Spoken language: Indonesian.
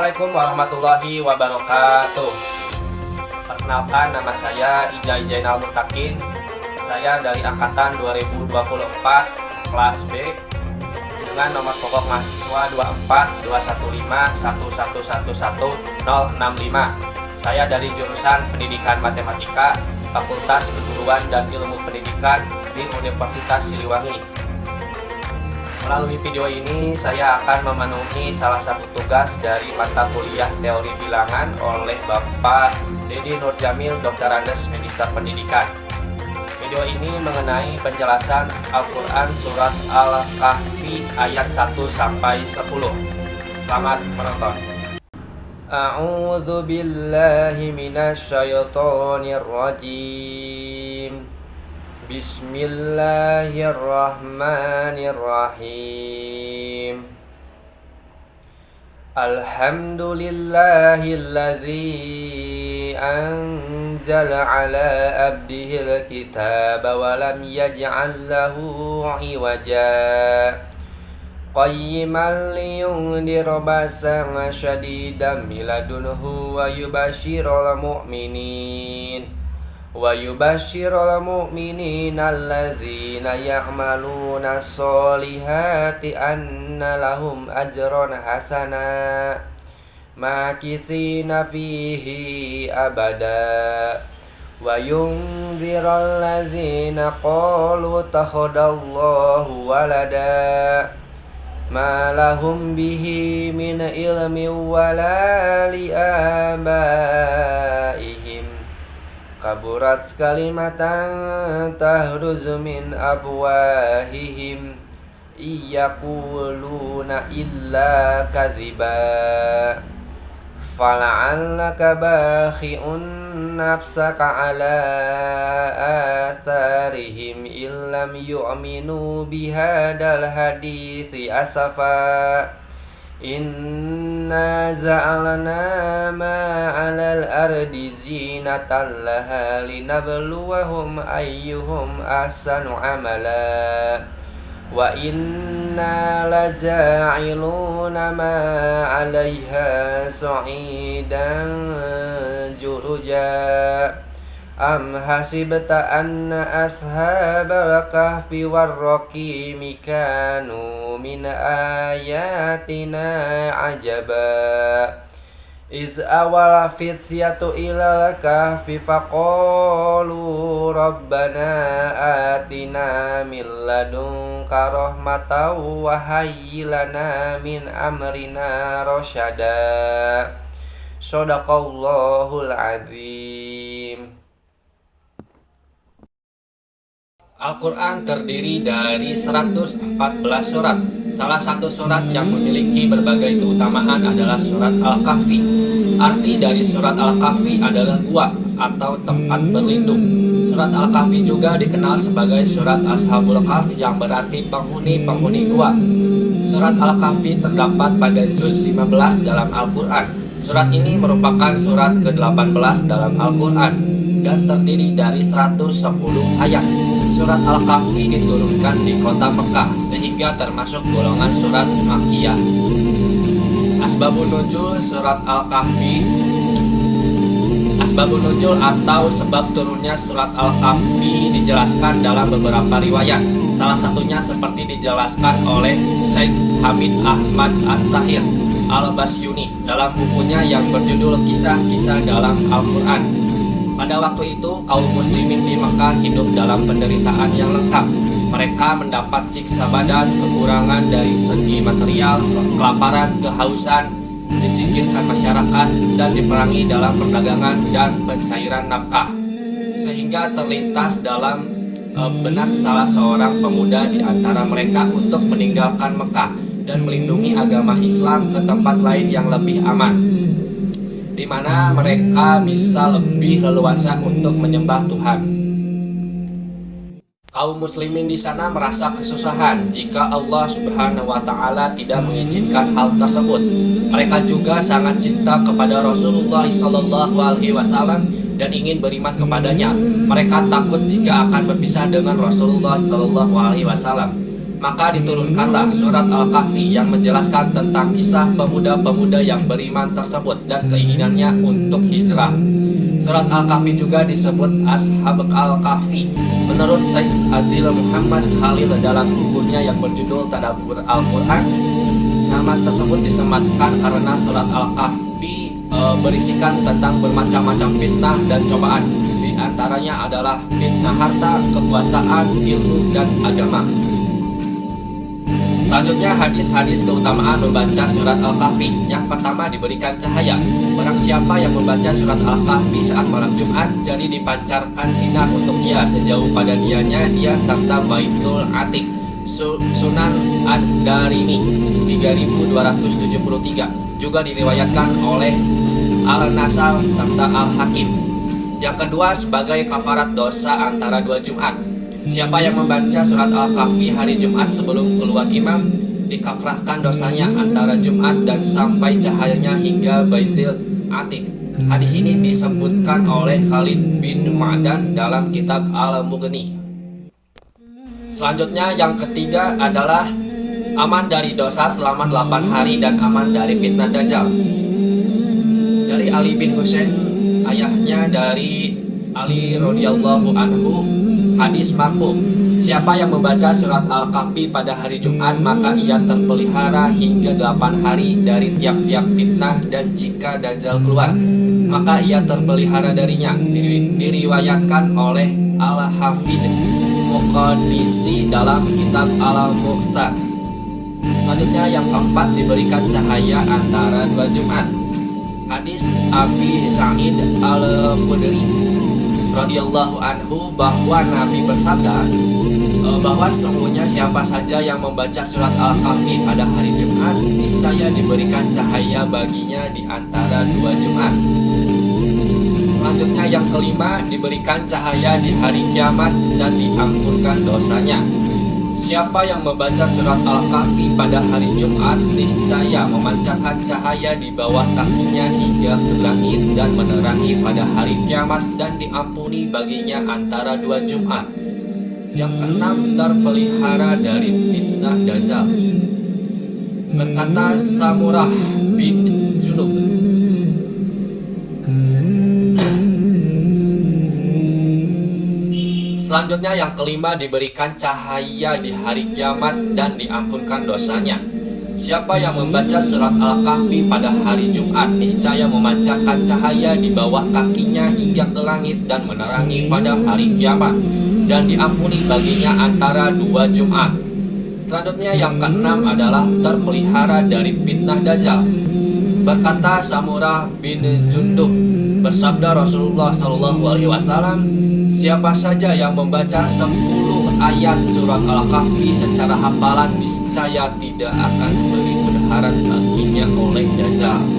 Assalamualaikum warahmatullahi wabarakatuh. Perkenalkan, nama saya Ijai Jainal Mutakin. Saya dari angkatan 2024 kelas B dengan nomor pokok mahasiswa 242151111065. Saya dari jurusan Pendidikan Matematika, Fakultas Keguruan dan Ilmu Pendidikan di Universitas Siliwangi. Melalui video ini saya akan memenuhi salah satu tugas dari mata kuliah teori bilangan oleh Bapak Dedi Nurjamil, Dr. Andes, Magister Pendidikan. Video ini mengenai penjelasan Al-Quran Surat Al-Kahfi ayat 1-10. Selamat menonton. A'udzu billahi minasy syaithanir rajim. Bismillahirrahmanirrahim. Alhamdulillahilladzi anzala ala abdihil kitaba wa lam yaj'al lahu iwaja qayyiman liyundira ba'san syadidan min ladunhu wa yubashshiral mu'minin alladzina ya'maluna sholihati anna lahum ajran hasana makithina fihi abada wa yunziral ladzina qalu takhadallahu walada ma lahum bihi min ilmin wala li abaihim kaburat kalimatan tahruzu min afwahihim iyaquluna illa kadhiba fala'allaka bakhi'un nafsaka ala atharihim illam yu'minu bihadal hadisi asafa inna za'alna ma 'alal ardi zinatan laha linabluwahum ayyuhum ahsanu amala wa inna laja'iluna ma 'alaiha sa'idan juruja am hasibta anna ashabal kahfi warraqimi kanu min ayatina ajaba iz awala fityatu ilal kahfi faqalu rabbana atina min ladunka rahmatan wa hayyi lana min amrina rasyada. Shadaqallahul azim. Al-Quran terdiri dari 114 surat. Salah satu surat yang memiliki berbagai keutamaan adalah surat Al-Kahfi. Arti dari surat Al-Kahfi adalah gua atau tempat berlindung. Surat Al-Kahfi juga dikenal sebagai surat Ashabul Kahf yang berarti penghuni-penghuni gua. Surat Al-Kahfi terdapat pada juz 15 dalam Al-Quran. Surat ini merupakan surat ke-18 dalam Al-Quran dan terdiri dari 110 ayat. Surat Al-Kahfi diturunkan di kota Mekah sehingga termasuk golongan surat Makkiyah. Asbabun nuzul surat Al-Kahfi. Asbabun nuzul atau sebab turunnya surat Al-Kahfi dijelaskan dalam beberapa riwayat. Salah satunya seperti dijelaskan oleh Syekh Hamid Ahmad At-Tahir Al-Basyuni dalam bukunya yang berjudul Kisah-Kisah dalam Al-Quran. Pada waktu itu, kaum muslimin di Mekah hidup dalam penderitaan yang lengkap. Mereka mendapat siksa badan, kekurangan dari segi material, kelaparan, kehausan, disingkirkan masyarakat, dan diperangi dalam perdagangan dan pencairan nafkah. Sehingga terlintas dalam benak salah seorang pemuda di antara mereka untuk meninggalkan Mekah dan melindungi agama Islam ke tempat lain yang lebih aman, di mana mereka bisa lebih leluasa untuk menyembah Tuhan. Kaum muslimin di sana merasa kesusahan jika Allah Subhanahu wa Ta'ala tidak mengizinkan hal tersebut. Mereka juga sangat cinta kepada Rasulullah SAW dan ingin beriman kepadanya. Mereka takut jika akan berpisah dengan Rasulullah SAW. Maka diturunkanlah surat Al-Kahfi yang menjelaskan tentang kisah pemuda-pemuda yang beriman tersebut dan keinginannya untuk hijrah. Surat Al-Kahfi juga disebut Ashab Al-Kahfi. Menurut Syekh Adil Muhammad Khalil dalam bukunya yang berjudul Tadabbur Al-Quran, nama tersebut disematkan karena surat Al-Kahfi berisikan tentang bermacam-macam fitnah dan cobaan. Di antaranya adalah fitnah harta, kekuasaan, ilmu, dan agama. Selanjutnya hadis-hadis keutamaan membaca surat Al-Kahfi. Yang pertama, diberikan cahaya. Barang siapa yang membaca surat Al-Kahfi saat malam Jumat, jadi dipancarkan sinar untuk dia sejauh pada dianya dia serta Baitul Atiq. Sunan Ad-Darimi 3273 juga diriwayatkan oleh Al-Nasal serta Al-Hakim. Yang kedua, sebagai kafarat dosa antara dua Jumat. Siapa yang membaca surat Al-Kahfi hari Jumat sebelum keluar imam, dikafrahkan dosanya antara Jumat dan sampai cahayanya hingga Baitul Atiq. Hadis ini disebutkan oleh Khalid bin Ma'dan dalam kitab Al-Mughni. Selanjutnya yang ketiga adalah aman dari dosa selama 8 hari dan aman dari fitnah Dajjal. Dari Ali bin Husain, ayahnya dari Ali radhiyallahu anhu, hadis marfu, siapa yang membaca surat Al-Kahfi pada hari Jumat maka ia terpelihara hingga 8 hari dari tiap-tiap fitnah, dan jika Dajjal keluar maka ia terpelihara darinya. Diriwayatkan oleh Al-Hafidh Muqaddisi dalam kitab Al-Mukhtar. Selanjutnya yang keempat, diberikan cahaya antara dua Jumat. Hadis Abi Sa'id Al-Khudri radhiyallahu anhu bahwa Nabi bersabda bahwa sesungguhnya siapa saja yang membaca surat Al-Kahfi pada hari Jumat, niscaya diberikan cahaya baginya di antara dua Jumat. Selanjutnya yang kelima, diberikan cahaya di hari kiamat dan diampunkan dosanya. Siapa yang membaca surat Al-Kahfi pada hari Jumat, niscaya memancarkan cahaya di bawah kakinya hingga ke langit dan menerangi pada hari kiamat, dan diampuni baginya antara dua Jumat. Yang keenam, terpelihara dari fitnah Dajjal. Berkata Samurah bin Junub, selanjutnya yang kelima, diberikan cahaya di hari kiamat dan diampunkan dosanya. Siapa yang membaca surat Al-Kahfi pada hari Jumat, niscaya memancarkan cahaya di bawah kakinya hingga ke langit dan menerangi pada hari kiamat, dan diampuni baginya antara dua Jumat. Selanjutnya yang keenam adalah terpelihara dari fitnah Dajjal. Berkata Samurah bin Jundub, bersabda Rasulullah SAW, siapa saja yang membaca 10 ayat surat Al-Kahfi secara hafalan, niscaya tidak akan diberi mudarat baginya oleh Dajjal.